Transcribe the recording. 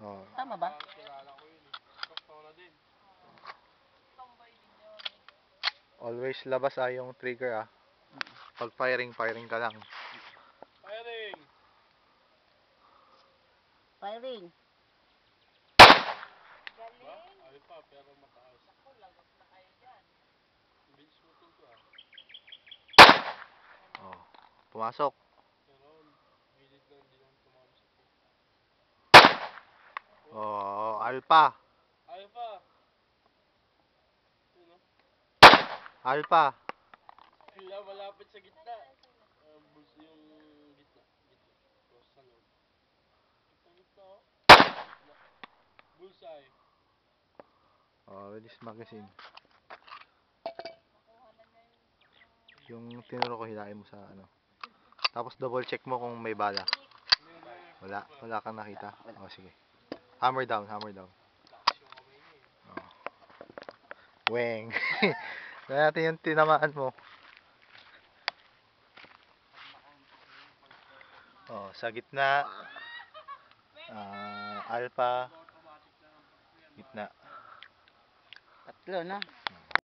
Oh. Tama ba? Kilala ko yun eh. Doktora din. Always labas yung trigger Pag firing ka lang. Firing! Firing. Ba? Alpha pero mataas. Ako, lagot na kayo dyan. Bilis mo ito Oh. Pumasok. Pero gilid lang din ang tumamsak eh. Oh, alpha. Alpha! Yun o. Alpha. Wala, malapit sa gitna. Bulsa yung gitna. Gitna. Cross sa loob. Gitna o. Gitna. Bullseye. Oh, release magazine. Yung tinuro ko, hilahin mo sa ano. Tapos double check mo kung may bala. Wala kang nakita. Oh, sige. Hammer down. Lakas yung kamay niya eh. Oh. Weng. Tignan natin yung tinamaan mo. Oh, sa gitna. Alpha. Gitna. Tatlo na.